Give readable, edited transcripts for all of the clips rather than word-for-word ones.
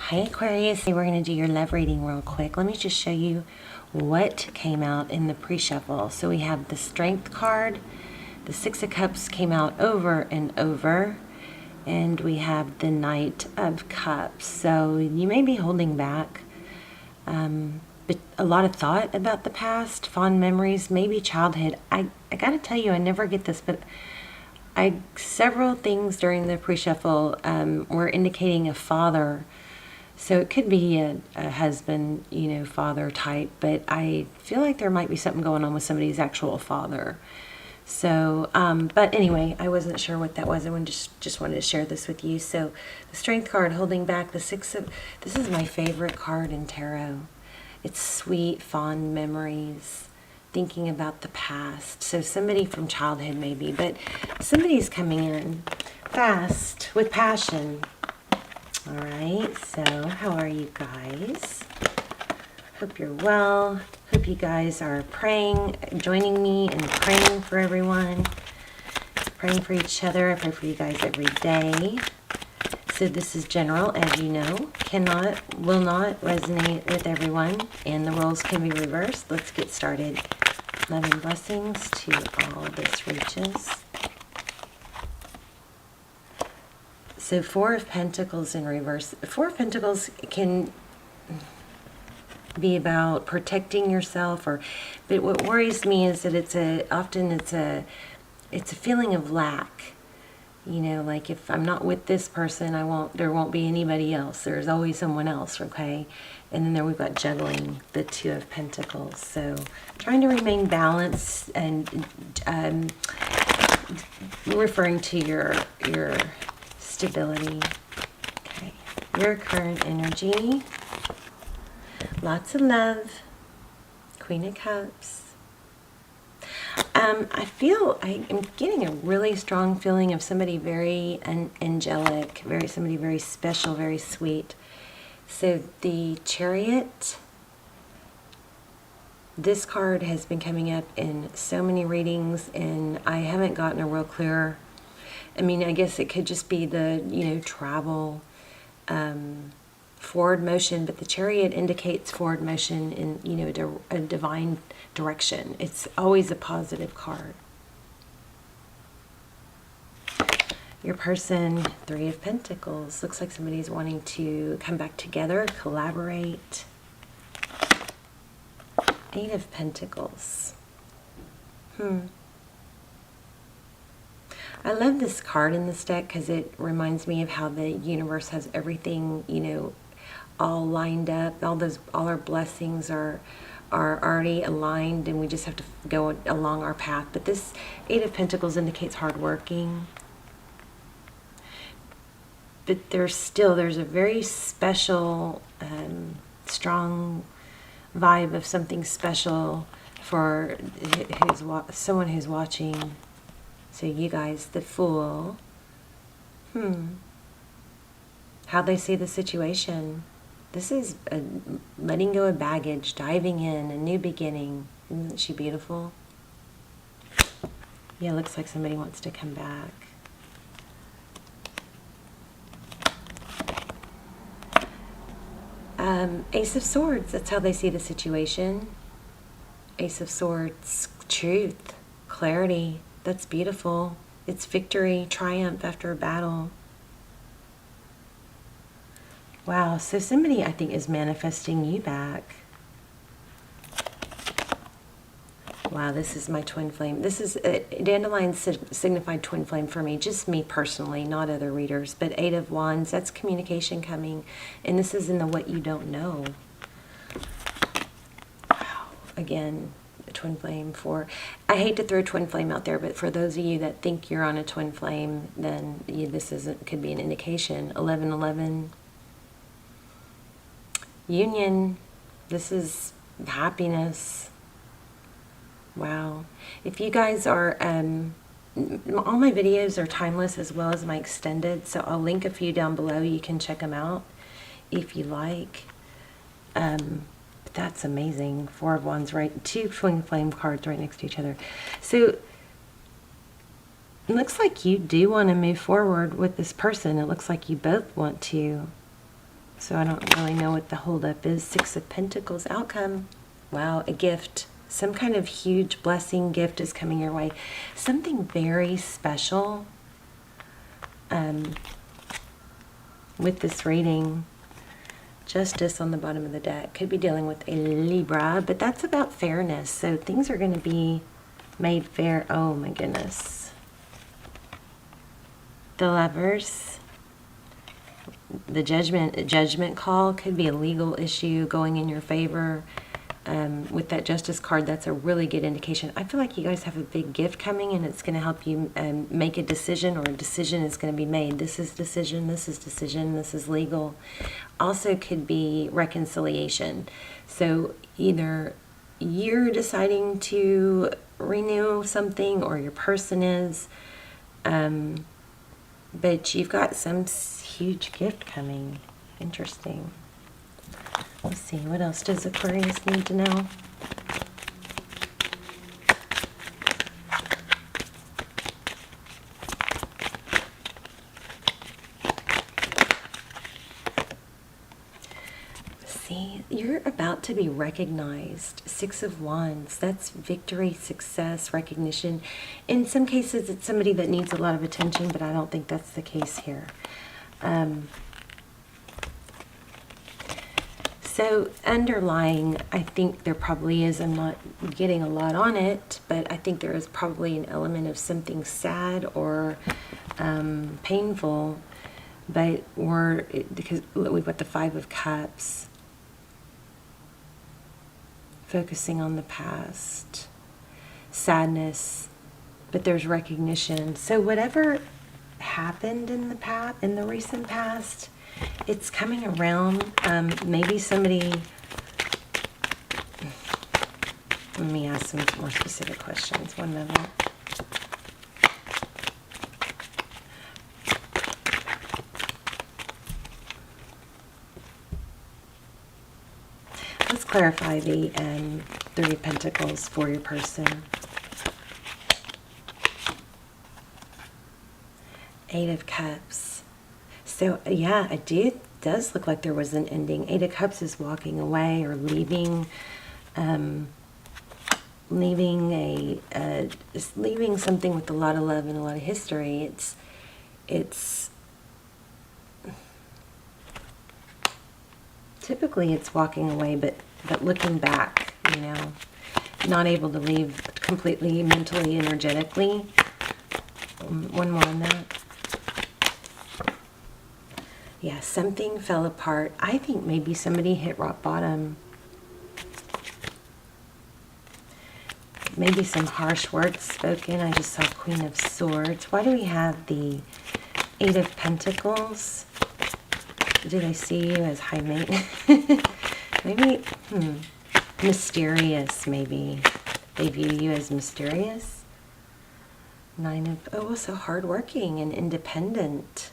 Hi Aquarius, we're going to do your love reading real quick. Let me just show you what came out in the pre-shuffle. So we have the Strength card, the Six of Cups came out over and over, and we have the Knight of Cups. So you may be holding back but a lot of thought about the past, fond memories, maybe childhood. I got to tell you, I never get this, but several things during the pre-shuffle were indicating a father. So it could be a husband, father type, but I feel like there might be something going on with somebody's actual father. So, but anyway, I wasn't sure what that was. I just wanted to share this with you. So the Strength card holding back the this is my favorite card in tarot. It's sweet, fond memories, thinking about the past. So somebody from childhood maybe, but somebody's coming in fast with passion. All right, so how are you guys? Hope you're well. Hope you guys are praying, joining me and praying for everyone, praying for each other. I pray for you guys every day. So this is general, as you know, will not resonate with everyone, and the roles can be reversed. Let's get started. Love and blessings to all this reaches. So Four of Pentacles in reverse. Four of Pentacles can be about protecting yourself, but what worries me is that often it's a feeling of lack. Like if I'm not with this person, there won't be anybody else. There's always someone else, okay? And then we've got juggling the Two of Pentacles. So trying to remain balanced and referring to your stability. Okay, your current energy. Lots of love. Queen of Cups. I feel I'm getting a really strong feeling of somebody very angelic, somebody very special, very sweet. So the Chariot. This card has been coming up in so many readings, and I haven't gotten a real clear. I mean, I guess it could just be the travel, forward motion, but the Chariot indicates forward motion in a divine direction. It's always a positive card. Your person, Three of Pentacles. Looks like somebody's wanting to come back together, collaborate. Eight of Pentacles. I love this card in this deck because it reminds me of how the universe has everything, all lined up. All our blessings are already aligned, and we just have to go along our path. But this Eight of Pentacles indicates hardworking. But there's a very special, strong vibe of something special for someone who's watching. So you guys, the Fool. How they see the situation. This is letting go of baggage, diving in, a new beginning. Isn't she beautiful? Yeah, looks like somebody wants to come back. Ace of Swords, that's how they see the situation. Ace of Swords, truth, clarity. That's beautiful. It's victory, triumph after a battle. Wow, so somebody, I think, is manifesting you back. Wow, this is my twin flame. This is, dandelion signified twin flame for me, just me personally, not other readers. But Eight of Wands, that's communication coming. And this is in the what you don't know. Wow, again, twin flame for, I hate to throw twin flame out there, but for those of you that think you're on a twin flame, then this could be an indication. 1111. Union. This is happiness. Wow. If you guys are, all my videos are timeless as well as my extended, so I'll link a few down below. You can check them out if you like. That's amazing. Four of Wands, right? Two twin flame cards right next to each other. So it looks like you do want to move forward with this person. It looks like you both want to. So I don't really know what the holdup is. Six of Pentacles, outcome. Wow, a gift. Some kind of huge blessing gift is coming your way. Something very special with this reading. Justice on the bottom of the deck. Could be dealing with a Libra, but that's about fairness. So things are going to be made fair. Oh my goodness. The Lovers. The judgment call could be a legal issue going in your favor. With that Justice card, that's a really good indication. I feel like you guys have a big gift coming, and it's going to help you make a decision, or a decision is going to be made. This is decision, this is decision, this is legal. Also could be reconciliation. So either you're deciding to renew something, or your person is, but you've got some huge gift coming. Interesting. Let's see, what else does Aquarius need to know? See, you're about to be recognized. Six of Wands. That's victory, success, recognition. In some cases, it's somebody that needs a lot of attention, but I don't think that's the case here. So underlying, I think there probably is, I'm not getting a lot on it, but I think there is probably an element of something sad or painful, but because we've got the Five of Cups, focusing on the past, sadness, but there's recognition. So whatever happened in the recent past, it's coming around. Maybe somebody, let me ask some more specific questions. One moment. Let's clarify the Three of Pentacles for your person. Eight of Cups. So yeah, it does look like there was an ending. Eight of Cups is walking away or leaving, leaving something with a lot of love and a lot of history. It's typically it's walking away, but looking back, you know, not able to leave completely mentally, energetically. One more on that. Yeah, something fell apart. I think maybe somebody hit rock bottom. Maybe some harsh words spoken. I just saw Queen of Swords. Why do we have the Eight of Pentacles? Do they see you as high maintenance? Maybe, mysterious, maybe. They view you as mysterious. Nine of, oh, so hardworking and independent.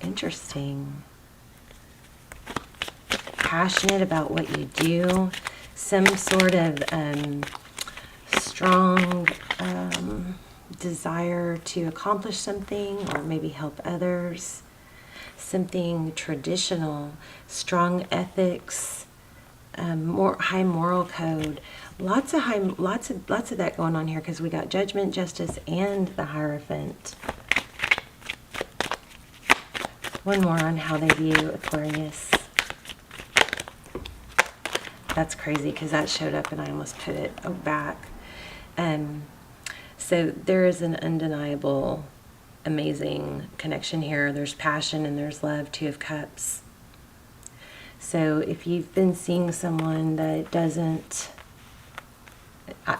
Interesting. Passionate about what you do. Some sort of strong desire to accomplish something, or maybe help others. Something traditional, strong ethics, more high moral code. Lots of that going on here, because we got Judgment, Justice, and the Hierophant. One more on how they view Aquarius. That's crazy, because that showed up and I almost put it back. So there is an undeniable, amazing connection here. There's passion and there's love. Two of Cups. So if you've been seeing someone that doesn't,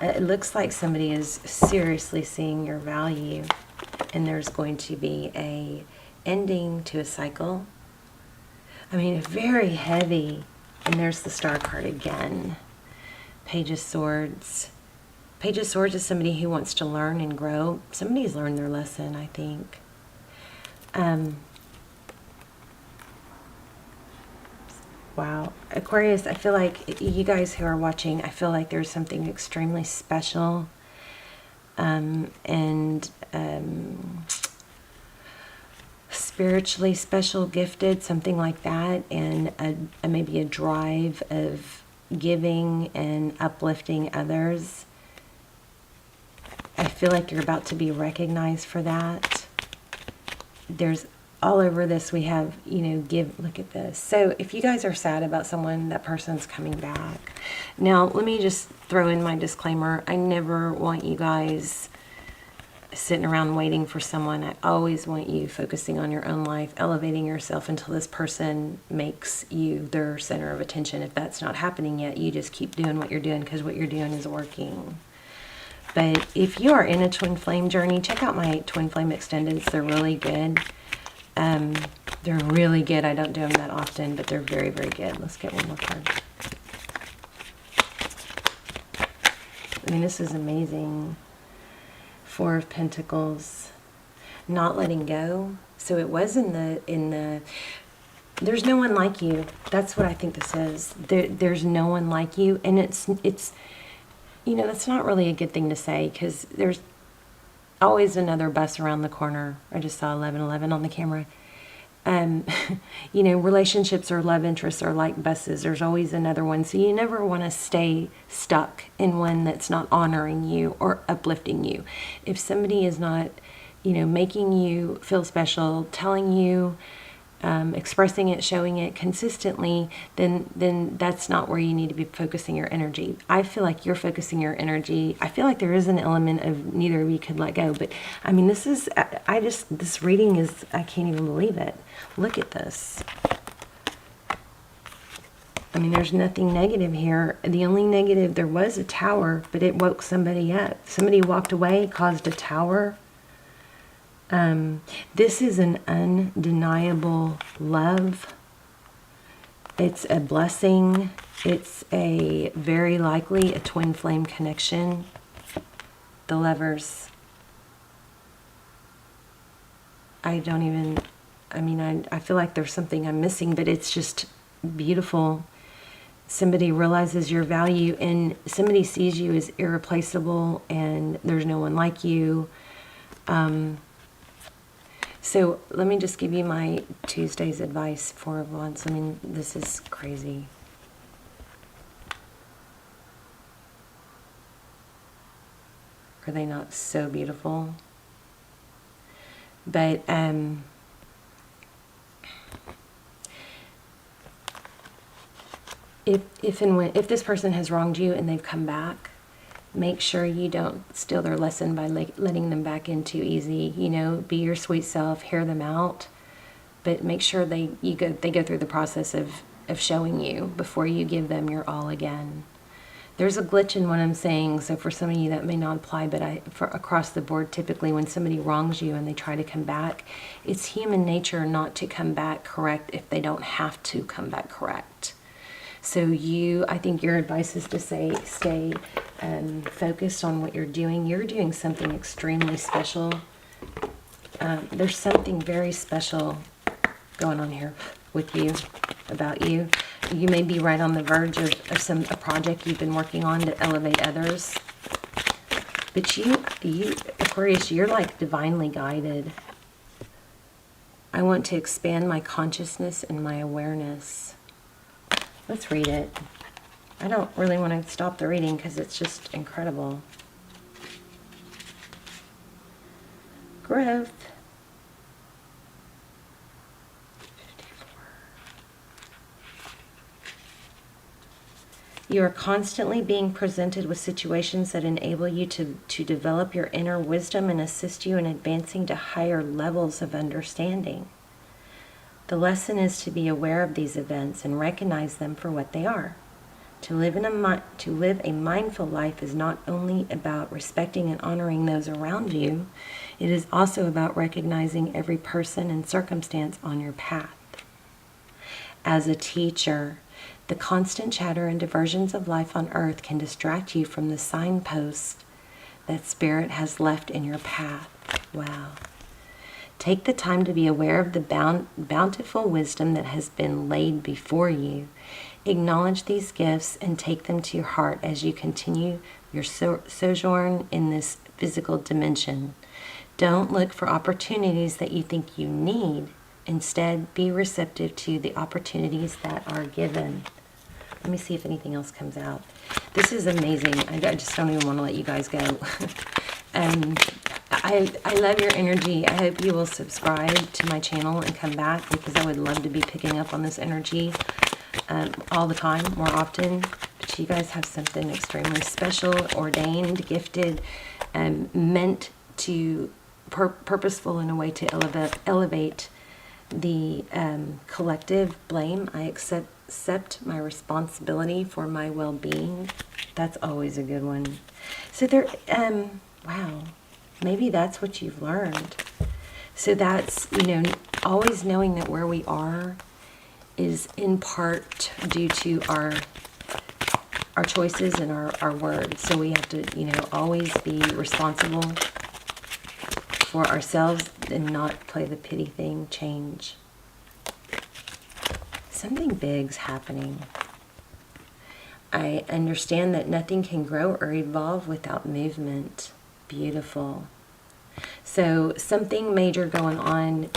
it looks like somebody is seriously seeing your value, and there's going to be a ending to a cycle. I mean, very heavy. And there's the Star card again. Page of Swords. Page of Swords is somebody who wants to learn and grow. Somebody's learned their lesson, I think. Wow. Aquarius, I feel like you guys who are watching, I feel like there's something extremely special spiritually special, gifted, something like that, and maybe a drive of giving and uplifting others. I feel like you're about to be recognized for that. There's all over this, we have, look at this. So if you guys are sad about someone, that person's coming back. Now, let me just throw in my disclaimer. I never want you guys sitting around waiting for someone. I always want you focusing on your own life, elevating yourself until this person makes you their center of attention. If that's not happening yet, you just keep doing what you're doing, because what you're doing is working. But if you are in a twin flame journey, check out my twin flame extendeds. They're really good. They're really good. I don't do them that often, but they're very, very good. Let's get one more card. I mean, this is amazing. Four of Pentacles, not letting go. So it was in the there's no one like you. That's what I think this is. There's no one like you, and it's that's not really a good thing to say, because there's always another bus around the corner. I just saw 1111 on the camera. Relationships or love interests are like buses. There's always another one. So you never want to stay stuck in one that's not honoring you or uplifting you. If somebody is not, making you feel special, telling you, expressing it, showing it consistently, then that's not where you need to be focusing your energy. I feel like you're focusing your energy. I feel like there is an element of neither of you could let go. But I mean, this reading is, I can't even believe it. Look at this. I mean, there's nothing negative here. The only negative, there was a tower, but it woke somebody up. Somebody walked away, caused a tower. This is an undeniable love. It's a blessing. It's a very likely a twin flame connection. The Lovers. I feel like there's something I'm missing, but it's just beautiful. Somebody realizes your value, and somebody sees you as irreplaceable, and there's no one like you. So let me just give you my Tuesday's advice for once. I mean, this is crazy. Are they not so beautiful? But if this person has wronged you and they've come back, make sure you don't steal their lesson by letting them back in too easy. Be your sweet self, hear them out, but make sure they go through the process of showing you before you give them your all again. There's a glitch in what I'm saying, so for some of you that may not apply, but for across the board, typically when somebody wrongs you and they try to come back, it's human nature not to come back correct if they don't have to come back correct. So I think your advice is to stay focused on what you're doing. You're doing something extremely special. There's something very special going on here with you, about you. You may be right on the verge of a project you've been working on to elevate others. But you, Aquarius, you're like divinely guided. I want to expand my consciousness and my awareness. Let's read it. I don't really want to stop the reading because it's just incredible. Growth. You are constantly being presented with situations that enable you to develop your inner wisdom and assist you in advancing to higher levels of understanding. The lesson is to be aware of these events and recognize them for what they are. To live a mindful life is not only about respecting and honoring those around you, it is also about recognizing every person and circumstance on your path. As a teacher, the constant chatter and diversions of life on earth can distract you from the signposts that Spirit has left in your path. Wow. Take the time to be aware of the bountiful wisdom that has been laid before you. Acknowledge these gifts and take them to your heart as you continue your sojourn in this physical dimension. Don't look for opportunities that you think you need. Instead, be receptive to the opportunities that are given. Let me see if anything else comes out. This is amazing. I just don't even want to let you guys go. I love your energy. I hope you will subscribe to my channel and come back, because I would love to be picking up on this energy all the time, more often. But you guys have something extremely special, ordained, gifted, meant to, purposeful in a way to elevate the collective blame. I accept my responsibility for my well-being. That's always a good one. So there, wow, maybe that's what you've learned. So that's, always knowing that where we are is in part due to our choices and our words. So we have to, always be responsible for ourselves and not play the pity thing. Change. Something big's happening. I understand that nothing can grow or evolve without movement. Beautiful. So something major going on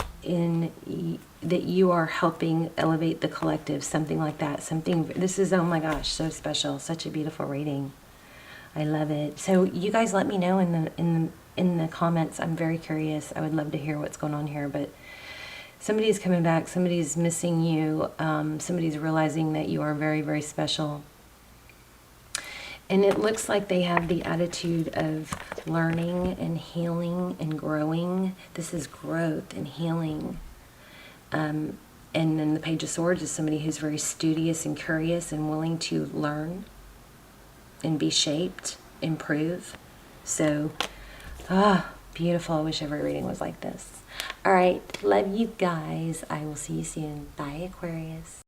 that you are helping elevate the collective, something like that. This is, oh my gosh, so special. Such a beautiful reading. I love it. So you guys let me know in the comments. I'm very curious. I would love to hear what's going on here, but somebody's coming back. Somebody's missing you. Somebody's realizing that you are very, very special. And it looks like they have the attitude of learning and healing and growing. This is growth and healing. And then the Page of Swords is somebody who's very studious and curious and willing to learn and be shaped, improve. So, beautiful. I wish every reading was like this. All right. Love you guys. I will see you soon. Bye, Aquarius.